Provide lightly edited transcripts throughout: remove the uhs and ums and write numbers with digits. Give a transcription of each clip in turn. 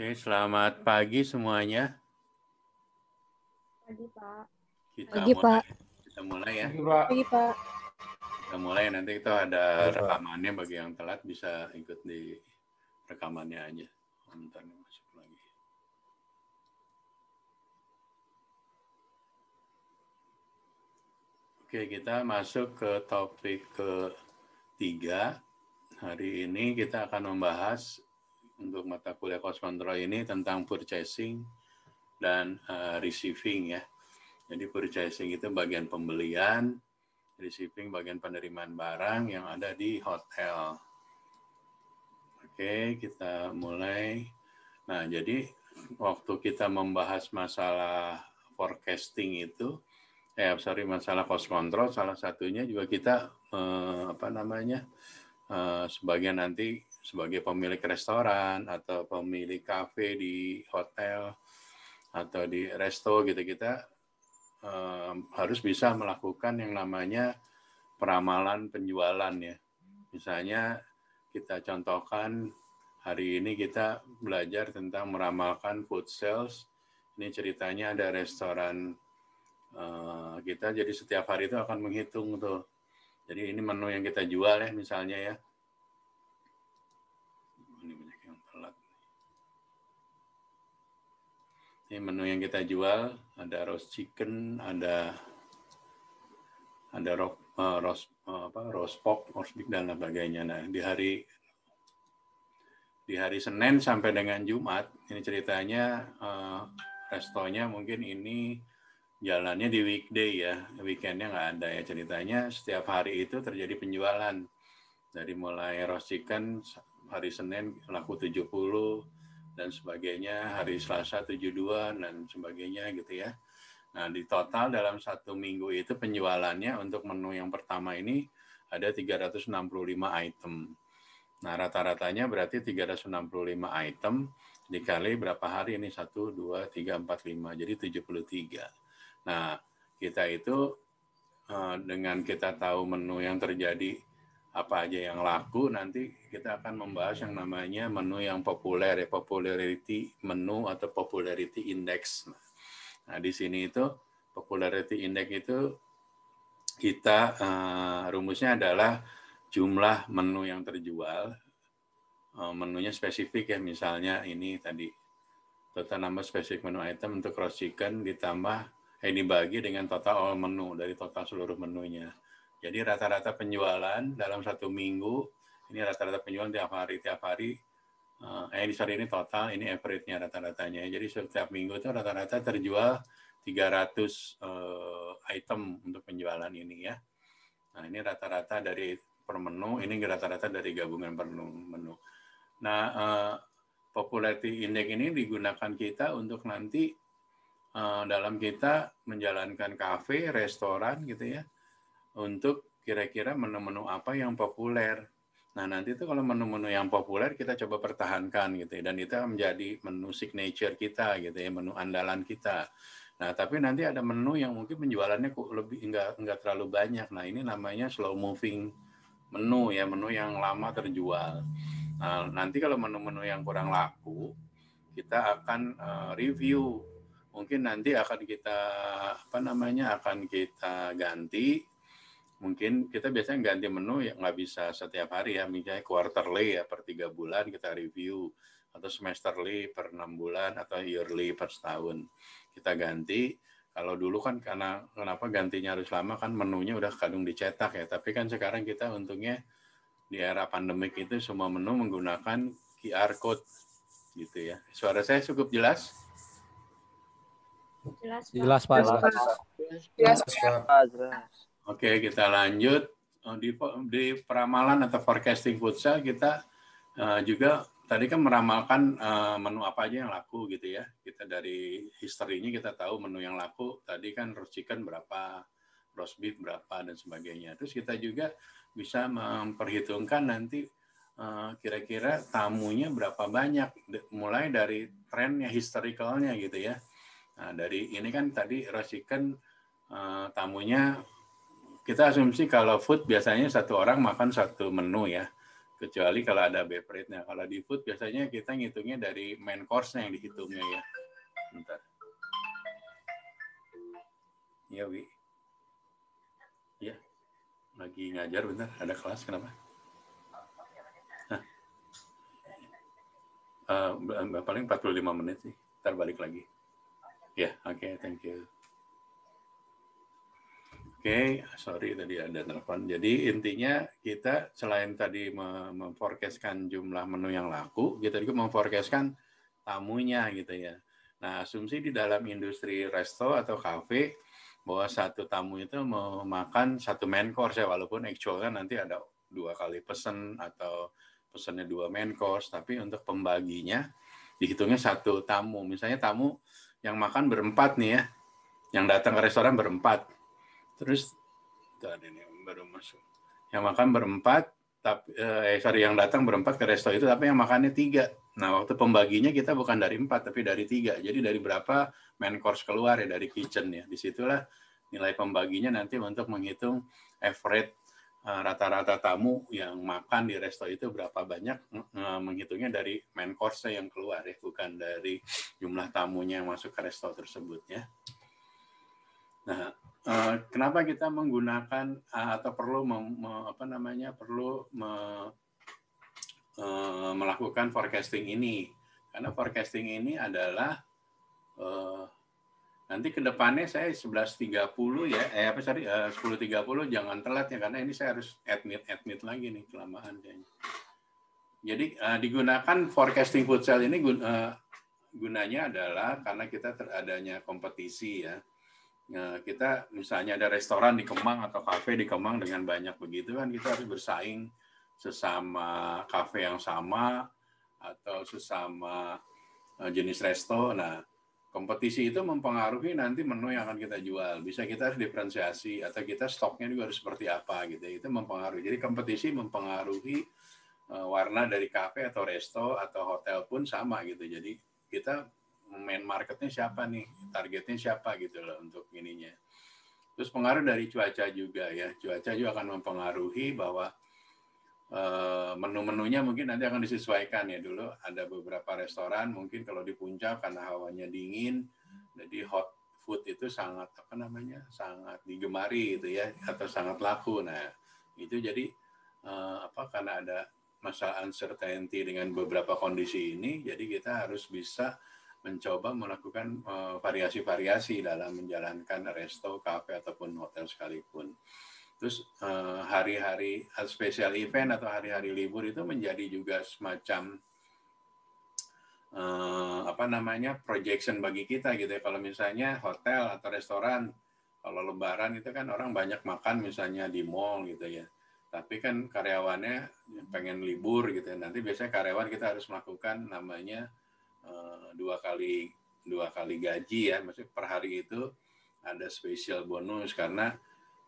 Oke, selamat pagi semuanya. Pagi, Pak. Pagi, Pak. Kita mulai ya. Pagi, Pak. Kita mulai, nanti itu ada rekamannya bagi yang telat bisa ikut di rekamannya aja. Bentar nih, masuk lagi. Oke, kita masuk ke topik ketiga. Hari ini kita akan membahas untuk mata kuliah cost control ini tentang purchasing dan receiving ya. Jadi purchasing itu bagian pembelian, receiving bagian penerimaan barang yang ada di hotel. Oke, kita mulai. Nah, jadi waktu kita membahas masalah forecasting itu, masalah cost control, salah satunya juga kita sebagian nanti sebagai pemilik restoran atau pemilik kafe di hotel atau di resto gitu, kita harus bisa melakukan yang namanya peramalan penjualan ya. Misalnya kita contohkan hari ini kita belajar tentang meramalkan food sales. Ini ceritanya ada restoran kita, jadi setiap hari itu akan menghitung tuh. Jadi ini menu yang kita jual ya misalnya ya. Ini banyak yang telat. Ini menu yang kita jual, ada roast chicken, ada roast pork, roast beef dan sebagainya. Nah, di hari Senin sampai dengan Jumat, ini ceritanya restonya mungkin ini jalannya di weekday ya, weekendnya nggak ada ya. Ceritanya setiap hari itu terjadi penjualan. Dari mulai roast chicken hari Senin laku 70 dan sebagainya, hari Selasa 72 dan sebagainya gitu ya. Nah, di total dalam satu minggu itu penjualannya untuk menu yang pertama ini ada 365 item. Nah, rata-ratanya berarti 365 item dikali berapa hari ini? 1, 2, 3, 4, 5. Jadi 73. Nah, kita itu dengan kita tahu menu yang terjadi, apa aja yang laku, nanti kita akan membahas yang namanya menu yang populer ya, popularity menu atau popularity index. Nah, di sini itu popularity index itu kita rumusnya adalah jumlah menu yang terjual. Menunya spesifik ya, misalnya ini tadi total number spesifik menu item untuk roast chicken ditambah dibagi dengan total all menu dari total seluruh menunya. Jadi rata-rata penjualan dalam satu minggu, ini rata-rata penjualan tiap hari ini total, ini average-nya rata-ratanya. Jadi setiap minggu itu rata-rata terjual 300 item untuk penjualan ini ya. Nah, ini rata-rata dari per menu, ini rata-rata dari gabungan per menu. Nah, popularity index ini digunakan kita untuk nanti dalam kita menjalankan kafe, restoran gitu ya, untuk kira-kira menu-menu apa yang populer. Nah, nanti itu kalau menu-menu yang populer kita coba pertahankan gitu ya, dan itu menjadi menu signature kita gitu ya, menu andalan kita. Nah, tapi nanti ada menu yang mungkin penjualannya lebih enggak terlalu banyak. Nah, ini namanya slow moving menu ya, menu yang lama terjual. Nah, nanti kalau menu-menu yang kurang laku, kita akan review. Mungkin nanti akan kita akan kita ganti. Mungkin kita biasanya ganti menu ya nggak bisa setiap hari ya, misalnya quarterly ya, per 3 bulan kita review, atau semesterly per 6 bulan, atau yearly per setahun kita ganti. Kalau dulu kan karena kenapa gantinya harus lama, kan menunya udah kadung dicetak ya, tapi kan sekarang kita untungnya di era pandemik itu semua menu menggunakan QR code gitu ya. Suara saya cukup jelas? Jelas, Pak. Oke, kita lanjut. Di peramalan atau forecasting futsal kita juga tadi kan meramalkan menu apa aja yang laku gitu ya. Kita dari historinya kita tahu menu yang laku. Tadi kan roast chicken berapa, roast beef berapa dan sebagainya. Terus kita juga bisa memperhitungkan nanti kira-kira tamunya berapa banyak, mulai dari trennya, historicalnya gitu ya. Nah, dari ini kan tadi roast chicken tamunya, kita asumsi kalau food biasanya satu orang makan satu menu ya. Kecuali kalau ada beverage-nya. Kalau di food biasanya kita ngitungnya dari main course-nya yang dihitungnya ya. Bentar. Iya, Wi. Iya. Lagi ngajar bentar. Ada kelas kenapa? Paling 45 menit sih. Ntar balik lagi. Ya, oke, thank you. Oke, sorry tadi ada telepon. Jadi intinya kita selain tadi memforecastkan jumlah menu yang laku, kita juga memforecastkan tamunya gitu ya. Nah, asumsi di dalam industri resto atau kafe bahwa satu tamu itu mau makan satu main course ya, walaupun actualnya nanti ada 2 kali pesen atau pesannya 2 main course, tapi untuk pembaginya dihitungnya satu tamu. Misalnya tamu yang makan berempat nih ya, yang datang ke restoran berempat. Terus tadi ini baru masuk. Yang makan berempat, tapi yang datang berempat ke resto itu, tapi yang makannya 3. Nah, waktu pembaginya kita bukan dari 4, tapi dari 3. Jadi dari berapa main course keluar ya dari kitchen ya. Disitulah nilai pembaginya nanti untuk menghitung average rata-rata tamu yang makan di resto itu berapa banyak, menghitungnya dari main course yang keluar ya, bukan dari jumlah tamunya yang masuk ke resto tersebut ya. Nah, kenapa kita menggunakan atau perlu melakukan forecasting ini? Karena forecasting ini adalah nanti ke depannya saya 11.30 ya, 10.30 jangan telat ya, karena ini saya harus admit lagi nih, kelamaan kayaknya. Jadi digunakan forecasting food sale ini gunanya adalah karena kita teradanya kompetisi ya. Kita misalnya ada restoran di Kemang atau kafe di Kemang dengan banyak begitu kan, kita harus bersaing sesama kafe yang sama atau sesama jenis resto. Nah, kompetisi itu mempengaruhi nanti menu yang akan kita jual. Bisa kita harus diferensiasi atau kita stoknya juga harus seperti apa gitu. Itu mempengaruhi. Jadi kompetisi mempengaruhi warna dari kafe atau resto atau hotel pun sama gitu. Jadi kita main marketnya siapa nih, targetnya siapa gitu loh untuk ininya. Terus pengaruh dari cuaca juga ya, cuaca juga akan mempengaruhi bahwa menu-menunya mungkin nanti akan disesuaikan ya. Dulu ada beberapa restoran mungkin kalau di puncak karena hawanya dingin, jadi hot food itu sangat sangat digemari gitu ya, atau sangat laku. Nah itu jadi karena ada masalah uncertainty dengan beberapa kondisi ini, jadi kita harus bisa mencoba melakukan variasi-variasi dalam menjalankan resto, kafe, ataupun hotel sekalipun. Terus hari-hari special event atau hari-hari libur itu menjadi juga semacam projection bagi kita gitu ya. Kalau misalnya hotel atau restoran, kalau lebaran itu kan orang banyak makan misalnya di mall gitu ya. Tapi kan karyawannya pengen libur gitu ya. Nanti biasanya karyawan kita harus melakukan namanya 2 kali gaji ya, maksudnya per hari itu ada special bonus karena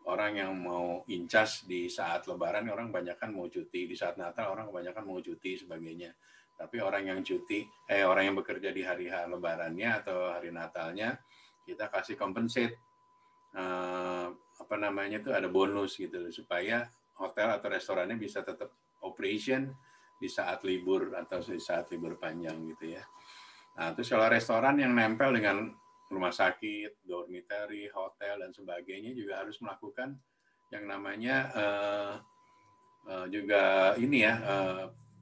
orang yang mau incas di saat lebaran orang kebanyakan mau cuti, di saat Natal orang kebanyakan mau cuti sebagainya. Tapi orang yang orang yang bekerja di hari lebarannya atau hari Natalnya kita kasih compensate ada bonus gitu supaya hotel atau restorannya bisa tetap operation di saat libur atau di saat libur panjang gitu ya. Nah, terus kalau restoran yang nempel dengan rumah sakit, dormitory, hotel, dan sebagainya juga harus melakukan yang namanya juga ini ya,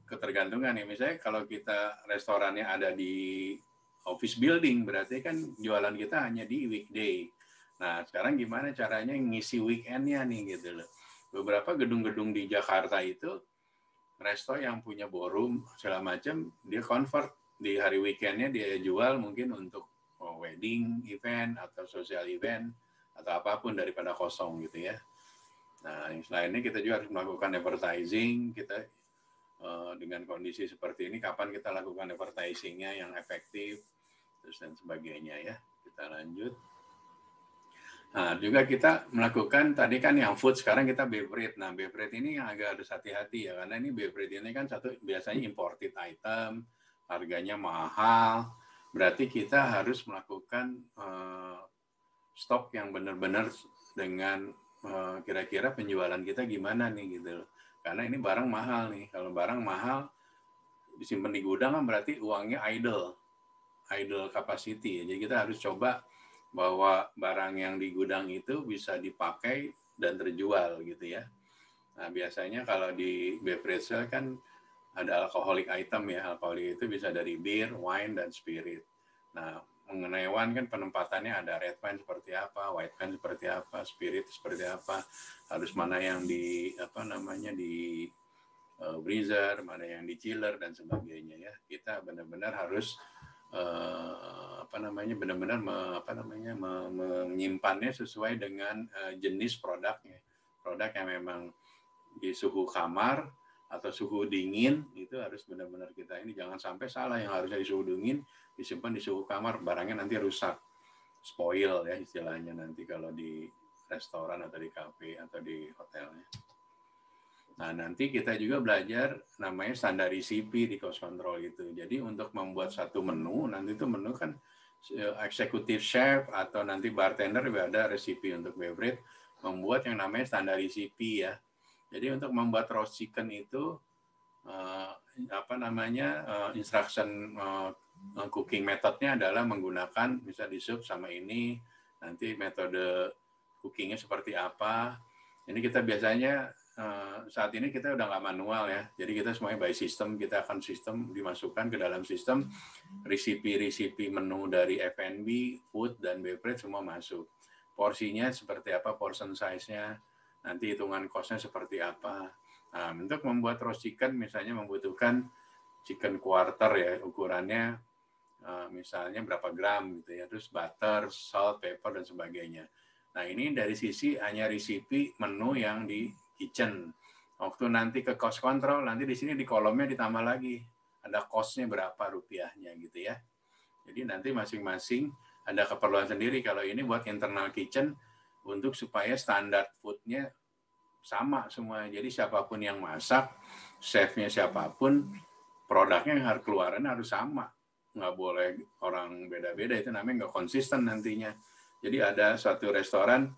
ketergantungan ya. Misalnya kalau kita restorannya ada di office building, berarti kan jualan kita hanya di weekday. Nah, sekarang gimana caranya ngisi weekend-nya nih gitu loh. Beberapa gedung-gedung di Jakarta itu, resto yang punya ballroom segala macam, dia convert di hari weekend-nya dia jual mungkin untuk wedding event atau social event atau apapun daripada kosong gitu ya. Nah, selain ini kita juga harus melakukan advertising. Kita dengan kondisi seperti ini, kapan kita lakukan advertising-nya yang efektif, terus dan sebagainya ya. Kita lanjut. Nah, juga kita melakukan tadi kan yang food, sekarang kita beverage. Nah, beverage ini yang agak harus hati-hati ya, karena ini beverage ini kan biasanya imported item, harganya mahal, berarti kita harus melakukan stok yang benar-benar dengan kira-kira penjualan kita gimana nih gitu loh. Karena ini barang mahal nih. Kalau barang mahal disimpan di gudang kan berarti uangnya idle capacity. Jadi kita harus coba bahwa barang yang di gudang itu bisa dipakai dan terjual gitu ya. Nah, biasanya kalau di beverage sale kan ada alcoholic item ya. Alkoholik itu bisa dari beer, wine, dan spirit. Nah, mengenai wine kan penempatannya ada red wine seperti apa, white wine seperti apa, spirit seperti apa, harus mana yang di freezer, mana yang di chiller dan sebagainya ya. Kita benar-benar harus menyimpannya sesuai dengan jenis produknya. Produk yang memang di suhu kamar atau suhu dingin itu harus benar-benar kita ini jangan sampai salah, yang harusnya di suhu dingin disimpan di suhu kamar, barangnya nanti rusak, spoil ya istilahnya nanti kalau di restoran atau di kafe atau di hotelnya. Nah, nanti kita juga belajar namanya standar recipe di cost control itu. Jadi untuk membuat satu menu, nanti itu menu kan executive chef atau nanti bartender juga ada recipe untuk beverage, membuat yang namanya standar recipe ya. Jadi untuk membuat roast chicken itu instruction cooking methodnya adalah menggunakan misal di sup sama ini, nanti metode cookingnya seperti apa. Ini kita biasanya saat ini kita udah nggak manual ya, jadi kita semuanya by system. Kita akan sistem dimasukkan ke dalam sistem, resipi menu dari F&B, food dan beverage semua masuk. Porsinya seperti apa, portion size-nya, nanti hitungan cost-nya seperti apa. Nah, untuk membuat roast chicken misalnya membutuhkan chicken quarter ya, ukurannya misalnya berapa gram gitu ya, terus butter, salt, pepper dan sebagainya. Nah, ini dari sisi hanya resipi menu yang di kitchen. Waktu nanti ke cost control, nanti di sini di kolomnya ditambah lagi ada cost-nya berapa rupiahnya gitu ya. Jadi nanti masing-masing ada keperluan sendiri. Kalau ini buat internal kitchen untuk supaya standar food-nya sama semua. Jadi siapapun yang masak, chef-nya siapapun, produknya yang harus keluaran harus sama. Nggak boleh orang beda-beda, itu namanya nggak konsisten nantinya. Jadi ada satu restoran,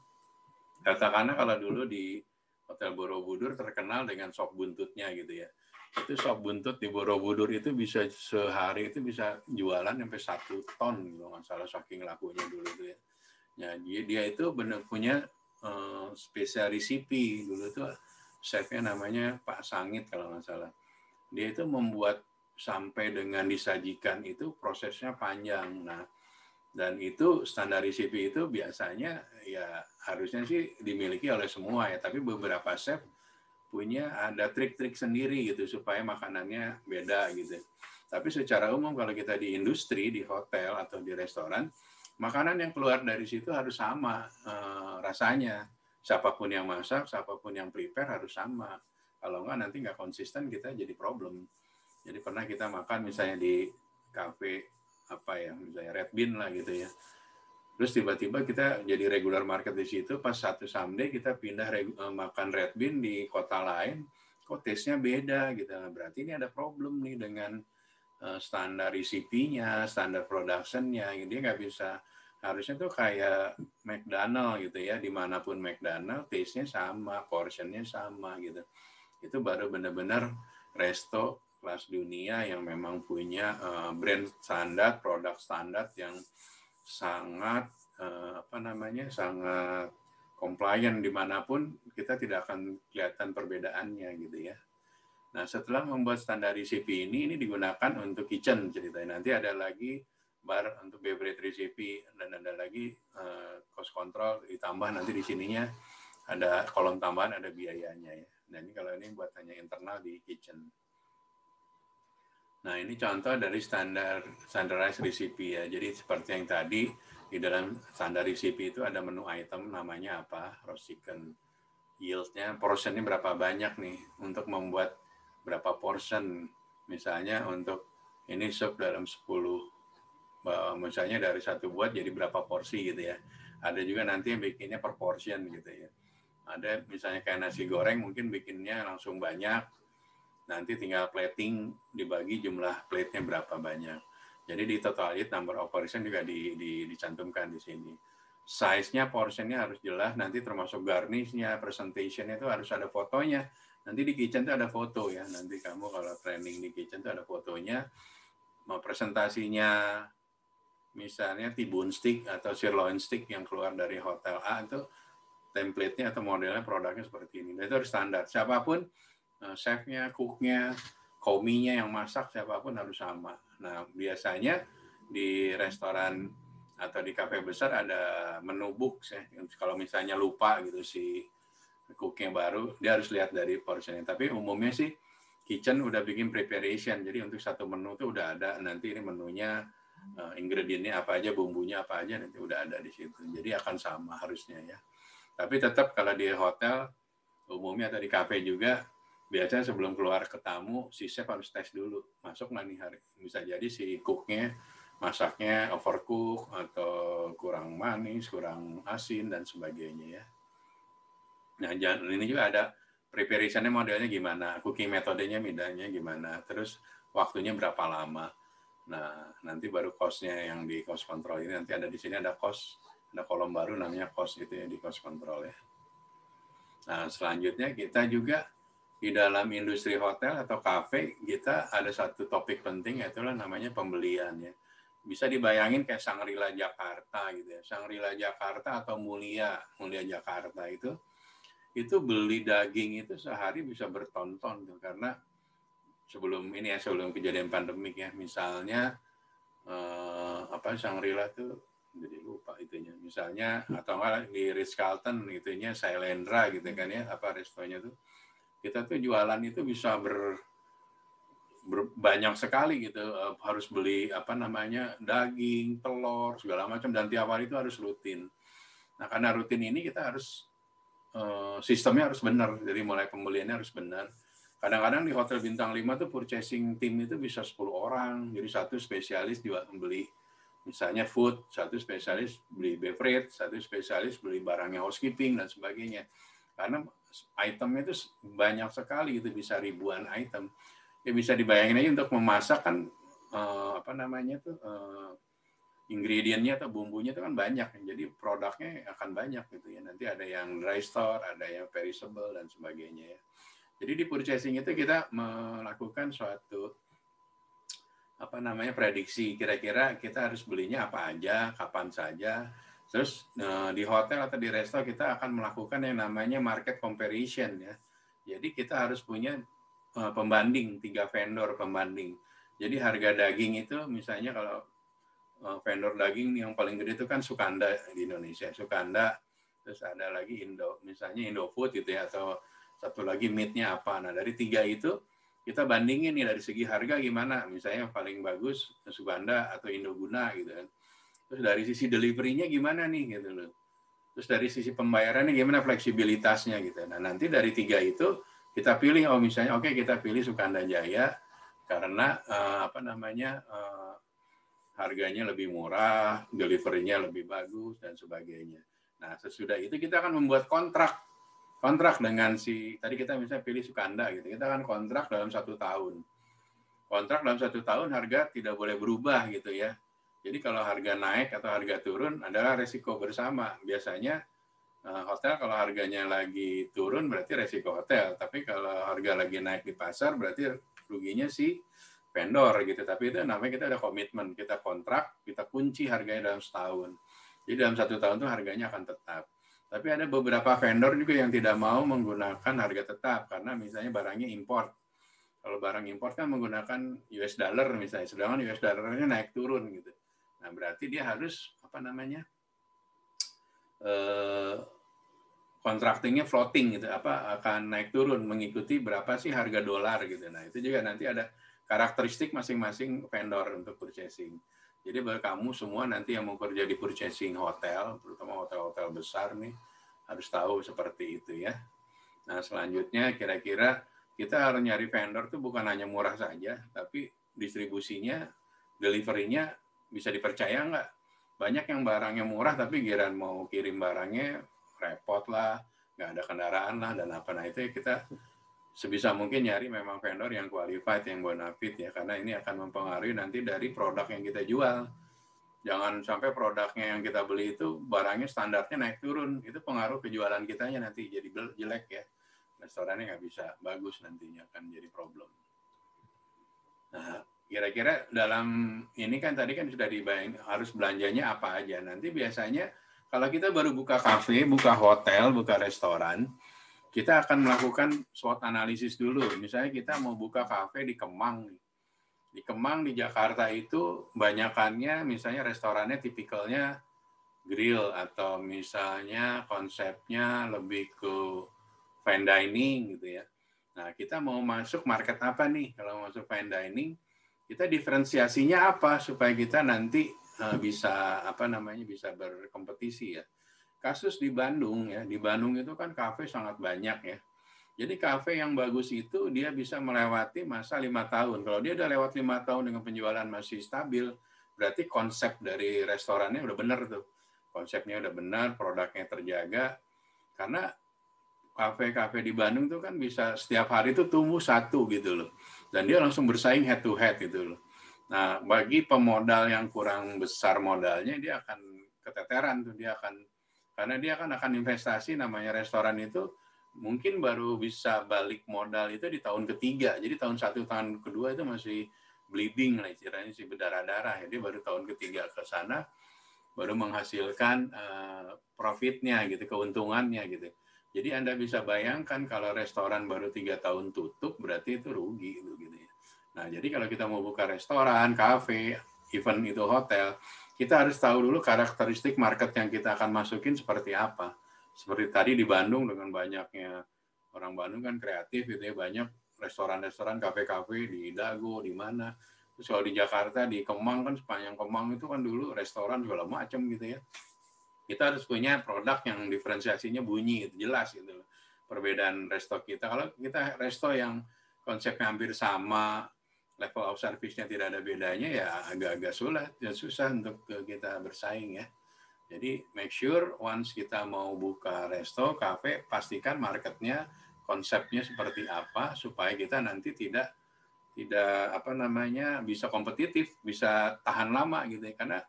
katakanlah kalau dulu di Hotel Borobudur terkenal dengan sop buntutnya gitu ya. Itu sop buntut di Borobudur itu bisa sehari itu bisa jualan sampai 1 ton gitu, nggak salah saking lakunya dulu itu ya. Ya, dia itu benar punya spesial recipe dulu tuh, chefnya namanya Pak Sangit kalau nggak salah. Dia itu membuat sampai dengan disajikan itu prosesnya panjang. Nah, dan itu standar recipe itu biasanya ya harusnya sih dimiliki oleh semua ya, tapi beberapa chef punya ada trik-trik sendiri gitu supaya makanannya beda gitu. Tapi secara umum kalau kita di industri, di hotel atau di restoran, makanan yang keluar dari situ harus sama rasanya. Siapapun yang masak, siapapun yang prepare harus sama. Kalau enggak nanti nggak konsisten, kita jadi problem. Jadi pernah kita makan misalnya di kafe misalnya Red Bean lah gitu ya. Terus tiba-tiba kita jadi regular market di situ, pas satu someday kita pindah makan Red Bean di kota lain, kok taste-nya beda gitu. Berarti ini ada problem nih dengan standar recipe-nya, standar production-nya. Dia nggak bisa, harusnya tuh kayak McDonald gitu ya, dimanapun McDonald, taste-nya sama, portion-nya sama gitu. Itu baru benar-benar resto kelas dunia yang memang punya brand standar, produk standar yang sangat sangat compliant dimanapun, kita tidak akan kelihatan perbedaannya gitu ya. Nah, setelah membuat standar recipe ini digunakan untuk kitchen ceritanya. Nanti ada lagi bar untuk beverage recipe dan ada lagi cost control ditambah nanti di sininya ada kolom tambahan, ada biayanya ya. Nah, ini kalau ini buat hanya internal di kitchen. Nah, ini contoh dari standardized recipe ya. Jadi seperti yang tadi, di dalam standar recipe itu ada menu item namanya apa, roast chicken. Yield-nya, portion-nya berapa banyak nih untuk membuat berapa portion. Misalnya untuk ini sup dalam 10, misalnya dari satu buat jadi berapa porsi gitu ya. Ada juga nanti yang bikinnya per portion gitu ya. Ada misalnya kayak nasi goreng mungkin bikinnya langsung banyak, nanti tinggal plating dibagi jumlah plate-nya berapa banyak. Jadi di total number of portion juga dicantumkan di sini. size-nya, portion-nya harus jelas, nanti termasuk garnish-nya, presentation-nya itu harus ada fotonya. Nanti di kitchen itu ada foto ya, nanti kamu kalau training di kitchen itu ada fotonya, mau presentasinya, misalnya T-bone steak atau sirloin steak yang keluar dari hotel A itu template-nya atau modelnya produknya seperti ini. Dan itu harus standar. Siapapun, chef-nya, cook-nya, kominya yang masak, siapapun harus sama. Nah, biasanya di restoran atau di kafe besar ada menu book ya. Kalau misalnya lupa gitu si cook-nya baru, dia harus lihat dari portionnya. Tapi umumnya sih kitchen udah bikin preparation. Jadi untuk satu menu tuh udah ada, nanti ini menunya ingredientnya apa aja, bumbunya apa aja, nanti udah ada di situ. Jadi akan sama harusnya ya. Tapi tetap kalau di hotel umumnya atau di kafe juga, biasanya sebelum keluar ke tamu, si chef harus tes dulu. Masuk nggak nih hari? Bisa jadi si cook-nya masaknya overcook atau kurang manis, kurang asin, dan sebagainya ya. Nah, ini juga ada preparation-nya modelnya gimana, cooking metodenya midanya gimana, terus waktunya berapa lama. Nah, nanti baru cost-nya yang di cost control ini, nanti ada di sini ada cost, ada kolom baru namanya cost itu ya di cost control ya. Nah, selanjutnya kita juga di dalam industri hotel atau kafe, kita ada satu topik penting, yaitu namanya pembelian ya. Bisa dibayangin kayak Shangri-La Jakarta gitu ya. Shangri-La Jakarta atau Mulia Jakarta itu beli daging itu sehari bisa berton-ton tuh, karena sebelum kejadian pandemik ya, misalnya Shangri-La tuh jadi lupa itunya, misalnya atau enggak di Ritz-Carlton itunya Sailendra gitu kan ya, restonya tuh kita tuh jualan itu bisa banyak sekali gitu, harus beli daging, telur segala macam, dan tiap hari itu harus rutin. Nah, karena rutin ini kita harus sistemnya harus benar, jadi mulai pembeliannya harus benar. Kadang-kadang di hotel bintang 5 tuh purchasing team itu bisa 10 orang, jadi satu spesialis juga membeli misalnya food, satu spesialis beli beverage, satu spesialis beli barangnya housekeeping dan sebagainya. Karena itemnya itu banyak sekali, itu bisa ribuan item. Ya bisa dibayangin aja untuk memasak kan ingredientnya atau bumbunya itu kan banyak, jadi produknya akan banyak gitu ya. Nanti ada yang dry store, ada yang perishable dan sebagainya ya. Jadi di purchasing itu kita melakukan suatu prediksi, kira-kira kita harus belinya apa aja, kapan saja. Terus di hotel atau di resto kita akan melakukan yang namanya market comparison ya. Jadi kita harus punya pembanding, 3 vendor pembanding. Jadi harga daging itu misalnya kalau vendor daging yang paling gede itu kan Sukanda di Indonesia, Sukanda, terus ada lagi misalnya Indofood gitu ya, atau satu lagi meat-nya apa. Nah, dari 3 itu kita bandingin nih dari segi harga gimana, misalnya paling bagus Sukanda atau Indoguna gitu kan. Terus dari sisi delivery-nya gimana nih gitu loh. Terus dari sisi pembayarannya gimana, fleksibilitasnya gitu. Nah, nanti dari 3 itu kita pilih, misalnya kita pilih Sukanda Jaya karena harganya lebih murah, delivery-nya lebih bagus, dan sebagainya. Nah, sesudah itu kita akan membuat kontrak dengan tadi kita misalnya pilih Sukanda gitu, kita akan kontrak dalam 1 tahun. Kontrak dalam 1 tahun harga tidak boleh berubah gitu ya. Jadi kalau harga naik atau harga turun adalah resiko bersama. Biasanya hotel kalau harganya lagi turun berarti resiko hotel, tapi kalau harga lagi naik di pasar berarti ruginya si vendor gitu. Tapi itu namanya kita ada komitmen, kita kontrak, kita kunci harganya dalam setahun. Jadi dalam 1 tahun itu harganya akan tetap. Tapi ada beberapa vendor juga yang tidak mau menggunakan harga tetap karena misalnya barangnya import. Kalau barang import kan menggunakan US dollar misalnya, sedangkan US dollar-nya naik turun gitu. Nah, berarti dia harus kontraktingnya floating gitu, akan naik turun mengikuti berapa sih harga dolar gitu. Nah, itu juga nanti ada karakteristik masing-masing vendor untuk purchasing. Jadi bagi kamu semua nanti yang mau kerja di purchasing hotel, terutama hotel-hotel besar nih, harus tahu seperti itu ya. Nah, selanjutnya kira-kira kita harus nyari vendor tuh bukan hanya murah saja, tapi distribusinya, delivery-nya bisa dipercaya nggak? Banyak yang barangnya murah, tapi giliran mau kirim barangnya repot lah, nggak ada kendaraan lah, dan apa. Nah, itu kita sebisa mungkin nyari memang vendor yang qualified, yang bonafide ya, karena ini akan mempengaruhi nanti dari produk yang kita jual. Jangan sampai produknya yang kita beli itu barangnya standarnya naik turun, itu pengaruh ke jualan kitanya nanti jadi jelek ya. Restorannya nggak bisa bagus nantinya, akan jadi problem. Nah, kira-kira dalam ini kan tadi kan sudah dibayang harus belanjanya apa aja. Nanti biasanya kalau kita baru buka kafe, buka hotel, buka restoran, kita akan melakukan SWOT analisis dulu. Misalnya kita mau buka kafe di Kemang. Di Kemang, di Jakarta itu banyakannya misalnya restorannya tipikalnya grill atau misalnya konsepnya lebih ke fine dining gitu ya. Nah, kita mau masuk market apa nih? Kalau masuk fine dining, kita diferensiasinya apa supaya kita nanti bisa bisa berkompetisi ya. Kasus di Bandung ya, di Bandung itu kan kafe sangat banyak ya. Jadi kafe yang bagus itu dia bisa melewati masa 5 tahun. Kalau dia udah lewat 5 tahun dengan penjualan masih stabil, berarti konsep dari restorannya udah benar tuh. Konsepnya udah benar, produknya terjaga. Karena kafe-kafe di Bandung tuh kan bisa setiap hari itu tumbuh satu gitu loh. Dan dia langsung bersaing head to head gitu loh. Nah, bagi pemodal yang kurang besar modalnya, dia akan keteteran tuh. Karena dia akan investasi, namanya restoran itu mungkin baru bisa balik modal itu di tahun ketiga. Jadi tahun kedua itu masih bleeding lah istilahnya, sih berdarah-darah. Jadi baru tahun ketiga ke sana baru menghasilkan profitnya gitu, keuntungannya gitu. Jadi Anda bisa bayangkan kalau restoran baru 3 tahun tutup berarti itu rugi gitu ya. Nah, jadi kalau kita mau buka restoran, kafe, even itu hotel, kita harus tahu dulu karakteristik market yang kita akan masukin seperti apa. Seperti tadi di Bandung dengan banyaknya orang Bandung kan kreatif gitu ya, banyak restoran-restoran, kafe-kafe di Dago, di mana. Terus kalau di Jakarta, di Kemang kan sepanjang Kemang itu kan dulu restoran segala macam gitu ya. Kita harus punya produk yang diferensiasinya bunyi, itu jelas gitu. Perbedaan resto kita, kalau kita resto yang konsepnya hampir sama, level of service-nya tidak ada bedanya, ya agak-agak sulit dan susah untuk kita bersaing ya. Jadi make sure once kita mau buka resto, kafe, pastikan marketnya, konsepnya seperti apa supaya kita nanti tidak bisa kompetitif, bisa tahan lama gitu ya. Karena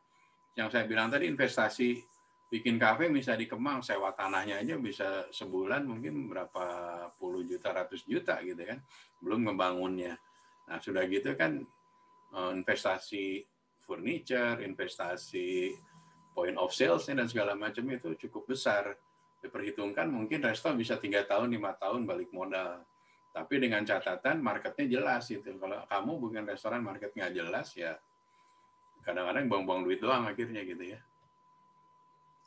yang saya bilang tadi, investasi bikin kafe bisa di Kemang, sewa tanahnya aja bisa sebulan mungkin berapa puluh juta, ratus juta gitu kan, belum ngebangunnya. Nah, sudah gitu kan investasi furniture, investasi point of sales-nya dan segala macam itu cukup besar. Diperhitungkan mungkin resto bisa 3 tahun, 5 tahun balik modal. Tapi dengan catatan marketnya jelas itu. Kalau kamu bukan restoran marketnya jelas, ya kadang-kadang buang-buang duit doang akhirnya gitu ya.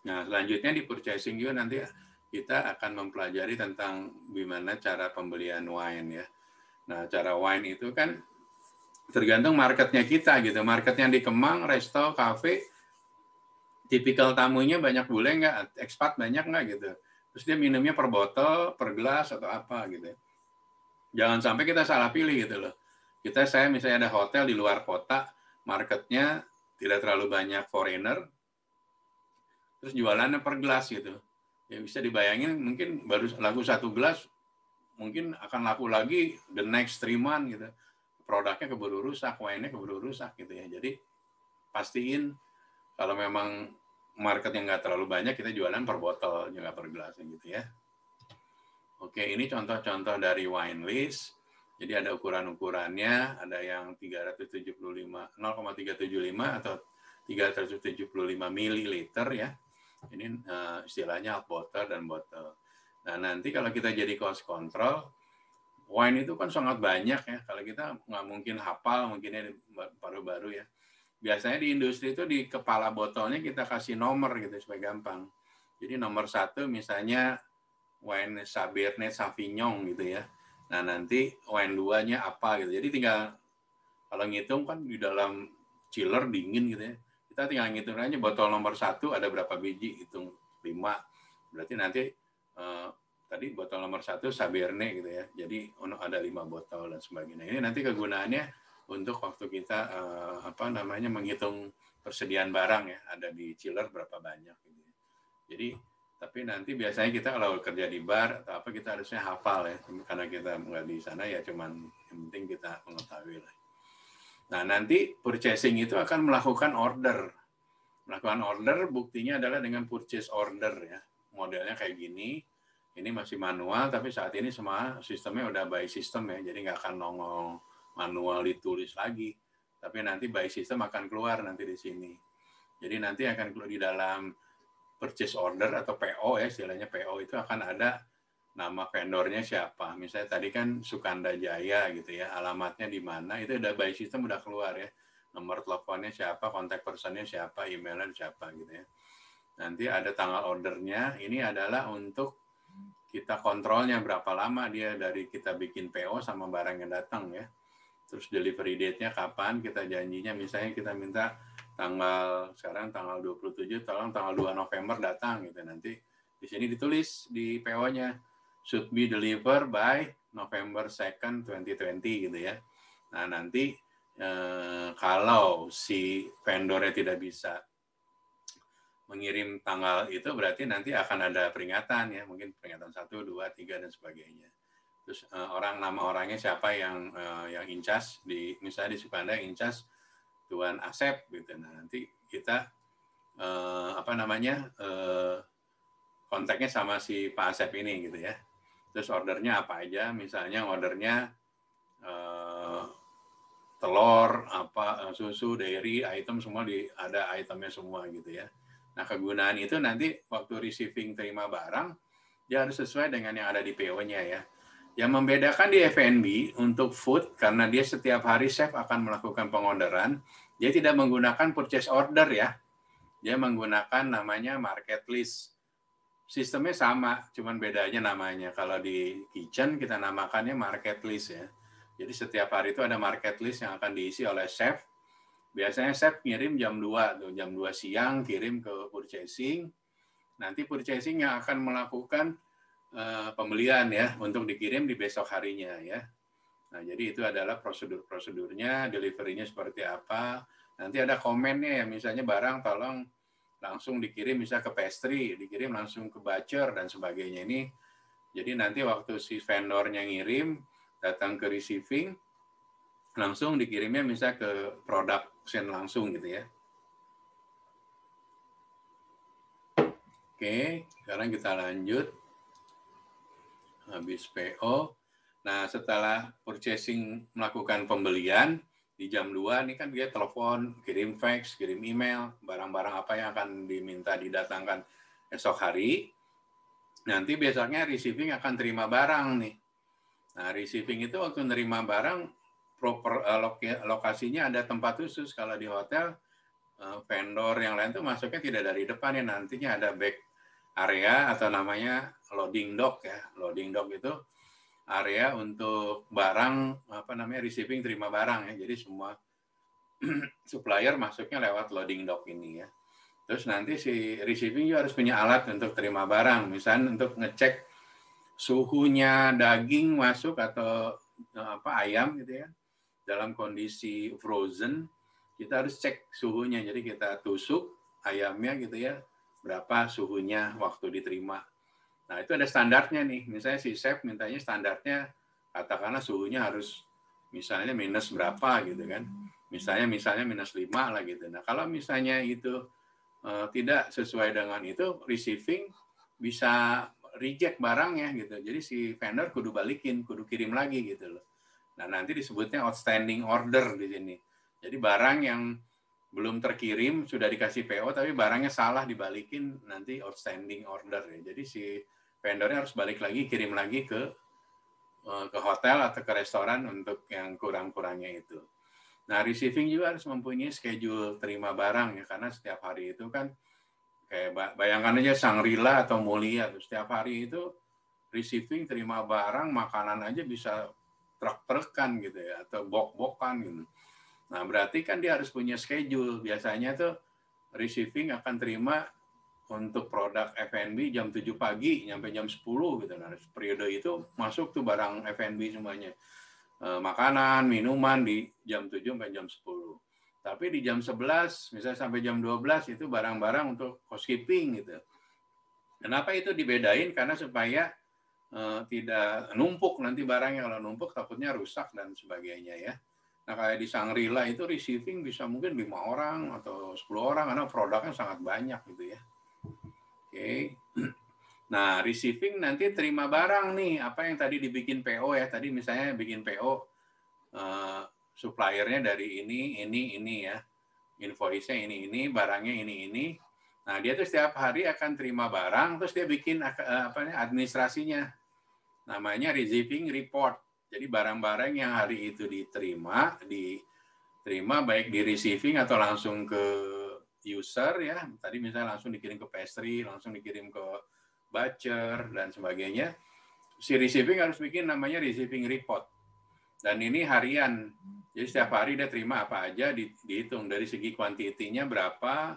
Nah, selanjutnya di purchasing juga nanti kita akan mempelajari tentang gimana cara pembelian wine ya. Nah, cara wine itu kan tergantung marketnya kita gitu. Marketnya di Kemang, resto, kafe, tipikal tamunya banyak bule nggak, ekspat banyak nggak gitu. Terus dia minumnya per botol, per gelas atau apa gitu. Jangan sampai kita salah pilih gitu loh. Saya misalnya ada hotel di luar kota, marketnya tidak terlalu banyak foreigner, terus jualannya per gelas gitu. Ya bisa dibayangin mungkin baru laku 1 gelas, mungkin akan laku lagi the next 3 months gitu. Produknya keburu rusak, wine-nya keburu rusak gitu ya. Jadi pastiin kalau memang marketnya nggak terlalu banyak, kita jualan per botol, nggak per gelas gitu ya. Oke, ini contoh-contoh dari wine list. Jadi ada ukuran-ukurannya, ada yang 0,375 atau 375 mililiter ya. Ini istilahnya half bottle dan bottle. Nah, nanti kalau kita jadi cost control, wine itu kan sangat banyak ya. Kalau kita nggak mungkin hafal, mungkinnya baru-baru ya. Biasanya di industri itu di kepala botolnya kita kasih nomor gitu supaya gampang. Jadi nomor 1 misalnya wine Cabernet Sauvignon gitu ya. Nah, nanti wine 2-nya apa gitu. Jadi tinggal kalau ngitung kan di dalam chiller dingin gitu ya. Kita tinggal ngitung aja botol nomor 1 ada berapa biji, hitung 5. Berarti nanti tadi botol nomor 1 Cabernet gitu ya. Jadi ada 5 botol dan sebagainya. Ini nanti kegunaannya untuk waktu kita menghitung persediaan barang ya, ada di chiller berapa banyak gitu. Jadi tapi nanti biasanya kita kalau kerja di bar atau apa kita harusnya hafal ya, karena kita nggak di sana ya, cuman yang penting kita mengetahui lah. Nah, nanti purchasing itu akan melakukan order. Melakukan order buktinya adalah dengan purchase order ya. Modelnya kayak gini. Ini masih manual, tapi saat ini semua sistemnya udah by system ya. Jadi nggak akan nongol manual ditulis lagi. Tapi nanti by system akan keluar nanti di sini. Jadi nanti akan keluar di dalam purchase order atau PO ya, istilahnya PO itu akan ada nama vendornya siapa. Misalnya tadi kan Sukanda Jaya gitu ya, alamatnya di mana, itu udah by system udah keluar ya. Nomor teleponnya siapa, kontak personnya siapa, emailnya siapa gitu ya. Nanti ada tanggal ordernya, ini adalah untuk kita kontrolnya berapa lama dia dari kita bikin PO sama barang yang datang ya. Terus delivery date-nya kapan, kita janjinya misalnya kita minta sekarang tanggal 27, tolong tanggal 2 November datang gitu. Nanti di sini ditulis di PO-nya should be delivered by November 2nd 2020 gitu ya. Nah, nanti kalau si vendornya tidak bisa mengirim tanggal itu berarti nanti akan ada peringatan ya, mungkin peringatan 1, 2, 3 dan sebagainya. Terus nama orangnya siapa yang in charge misalnya di Sukanda in charge Tuan Asep gitu. Nah, nanti kita kontaknya sama si Pak Asep ini gitu ya. Terus ordernya apa aja? Misalnya ordernya telur, susu, dairy, item semua ada itemnya semua gitu ya. Nah, kegunaan itu nanti waktu receiving terima barang, dia harus sesuai dengan yang ada di PO-nya ya. Yang membedakan di F&B untuk food, karena dia setiap hari chef akan melakukan pengorderan, dia tidak menggunakan purchase order ya. Dia menggunakan namanya market list. Sistemnya sama, cuman bedanya namanya. Kalau di kitchen kita namakannya market list ya. Jadi setiap hari itu ada market list yang akan diisi oleh chef. Biasanya chef ngirim jam 2, jam 2 siang kirim ke purchasing. Nanti purchasing yang akan melakukan pembelian ya untuk dikirim di besok harinya ya. Nah, jadi itu adalah prosedur-prosedurnya, delivery-nya seperti apa. Nanti ada komennya ya, misalnya barang tolong langsung dikirim bisa ke pastry, dikirim langsung ke butcher dan sebagainya. Ini jadi nanti waktu si vendornya ngirim datang ke receiving langsung dikirimnya bisa ke production langsung gitu ya. Oke, sekarang kita lanjut. Habis PO. Nah, setelah purchasing melakukan pembelian, di jam 2 ini kan dia telepon, kirim fax, kirim email, barang-barang apa yang akan diminta didatangkan esok hari. Nanti besoknya receiving akan terima barang nih. Nah, receiving itu waktu nerima barang, lokasinya ada tempat khusus. Kalau di hotel, vendor yang lain tuh masuknya tidak dari depan ya, nantinya ada back area atau namanya loading dock ya. Loading dock itu area untuk barang receiving terima barang ya. Jadi semua supplier masuknya lewat loading dock ini ya. Terus nanti si receiving juga harus punya alat untuk terima barang, misalnya untuk ngecek suhunya daging masuk atau ayam gitu ya. Dalam kondisi frozen, kita harus cek suhunya. Jadi kita tusuk ayamnya gitu ya, berapa suhunya waktu diterima. Nah, itu ada standarnya nih. Misalnya si chef mintanya standarnya katakanlah suhunya harus misalnya minus berapa gitu kan. Misalnya minus 5 lah gitu. Nah, kalau misalnya itu tidak sesuai dengan itu, receiving bisa reject barangnya gitu. Jadi si vendor kudu balikin, kudu kirim lagi gitu loh. Nah, nanti disebutnya outstanding order di sini. Jadi barang yang belum terkirim sudah dikasih PO tapi barangnya salah dibalikin, nanti outstanding order ya. Jadi si vendornya harus balik lagi, kirim lagi ke hotel atau ke restoran untuk yang kurang-kurangnya itu. Nah, receiving juga harus mempunyai schedule terima barang ya, karena setiap hari itu kan kayak bayangkan aja Shangri-La atau Mulia, setiap hari itu receiving terima barang, makanan aja bisa truk-trukan gitu ya, atau bok-bokan gitu. Nah, berarti kan dia harus punya schedule. Biasanya tuh receiving akan terima untuk produk F&B jam 7 pagi sampai jam 10 gitu. Nah, periode itu masuk tuh barang F&B semuanya. Makanan, minuman di jam 7 sampai jam 10. Tapi di jam 11, misalnya sampai jam 12 itu barang-barang untuk housekeeping gitu. Kenapa itu dibedain? Karena supaya tidak numpuk nanti barangnya. Kalau numpuk takutnya rusak dan sebagainya ya. Nah, kayak di Shangri-La itu receiving bisa mungkin 5 orang atau 10 orang karena produknya sangat banyak gitu ya. Oke. Nah, receiving nanti terima barang nih, apa yang tadi dibikin PO ya. Tadi misalnya bikin PO suppliernya dari ini ya. Invoice-nya ini, barangnya ini. Nah, dia tuh setiap hari akan terima barang, terus dia bikin administrasinya. Namanya receiving report. Jadi barang-barang yang hari itu diterima baik di receiving atau langsung ke user ya. Tadi misalnya langsung dikirim ke pastry, langsung dikirim ke butcher dan sebagainya. Si receiving harus bikin namanya receiving report. Dan ini harian. Jadi setiap hari dia terima apa aja, dihitung dari segi kuantitinya berapa,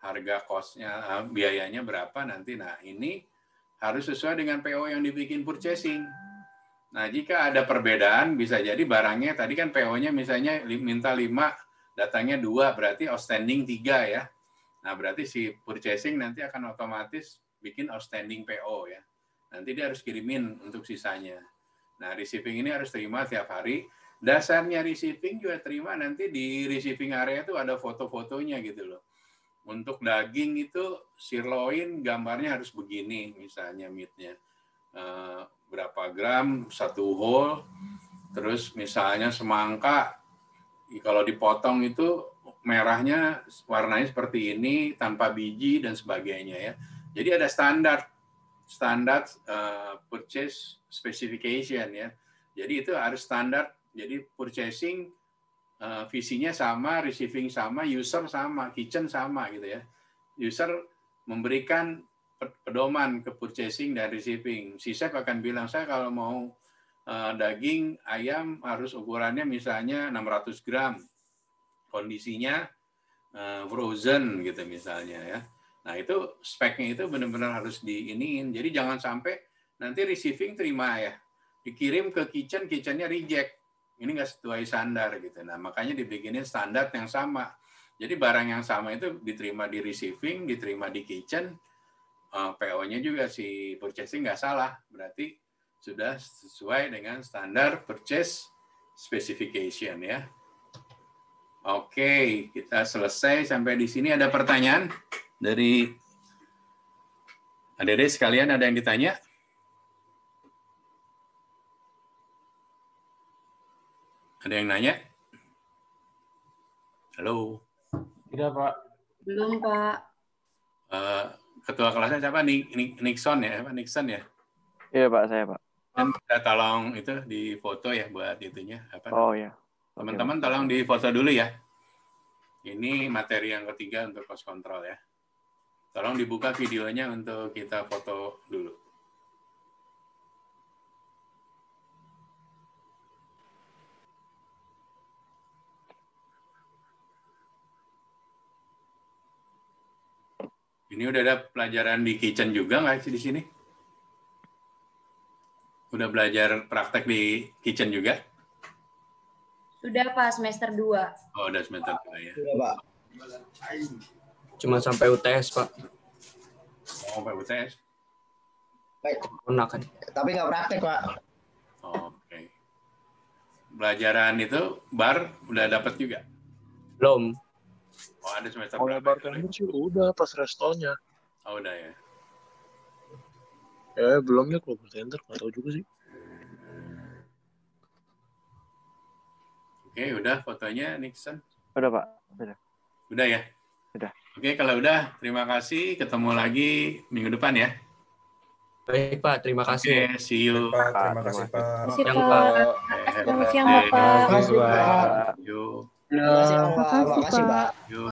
harga cost-nya, biayanya berapa nanti. Nah, ini harus sesuai dengan PO yang dibikin purchasing. Nah, jika ada perbedaan, bisa jadi barangnya, tadi kan PO-nya misalnya minta 5, datangnya 2, berarti outstanding 3 ya. Nah, berarti si purchasing nanti akan otomatis bikin outstanding PO ya. Nanti dia harus kirimin untuk sisanya. Nah, receiving ini harus terima tiap hari. Dasarnya receiving juga terima, nanti di receiving area itu ada foto-fotonya gitu loh. Untuk daging itu sirloin gambarnya harus begini, misalnya meat-nya. Berapa gram, 1 whole, terus misalnya semangka, kalau dipotong itu merahnya warnanya seperti ini, tanpa biji, dan sebagainya ya. Jadi ada standar purchase specification ya. Jadi itu harus standar, jadi purchasing visinya sama, receiving sama, user sama, kitchen sama gitu ya. User memberikan pedoman ke purchasing dan receiving. Si chef akan bilang, saya kalau mau daging ayam harus ukurannya misalnya 600 gram. Kondisinya frozen gitu misalnya ya. Nah, itu speknya itu benar-benar harus diiniin. Jadi jangan sampai nanti receiving terima ya. Dikirim ke kitchen-nya reject. Ini nggak sesuai standar gitu. Nah, makanya dibikinin standar yang sama. Jadi barang yang sama itu diterima di receiving, diterima di kitchen, PO-nya juga si purchasing nggak salah, berarti sudah sesuai dengan standar purchase specification ya. Oke, kita selesai sampai di sini. Ada pertanyaan dari adik-adik sekalian, ada yang ditanya? Ada yang nanya? Halo? Tidak, Pak. Belum, Pak. Ketua kelasnya siapa? Nixon ya? Nixon ya? Iya, Pak, saya, Pak. Dan kita tolong itu di foto ya buat itunya. Oh, ya. Teman-teman tolong di foto dulu ya. Ini materi yang ketiga untuk cost control ya. Tolong dibuka videonya untuk kita foto dulu. Ini udah ada pelajaran di kitchen juga nggak sih di sini? Udah belajar praktek di kitchen juga? Sudah, Pak, semester 2. Oh, udah semester 2 ya. Sudah, Pak. Cuma sampai UTS, Pak. Oh, sampai UTS? Baik. Kan. Tapi nggak praktek, Pak. Oke. Pelajaran itu bar udah dapat juga? Belum. Oh, ada semester Oleh berapa? bartender sih udah pas restonya. Oh, udah ya. Belum ya kalau bartender, nggak tahu juga sih. Oke, udah fotonya, Nixon? Udah, Pak. Udah. Udah ya? Udah. Oke, kalau udah, terima kasih. Ketemu lagi minggu depan ya. Baik, Pak. Terima kasih. Oke, see you. Pak, terima kasih, Pak. Terima Yang kasih, Pak. Pak. Selamat siang, Bapak. Terima kasih, Pak. Yuk. Terima kasih, Pak. Terima kasih, Pak. Yuk.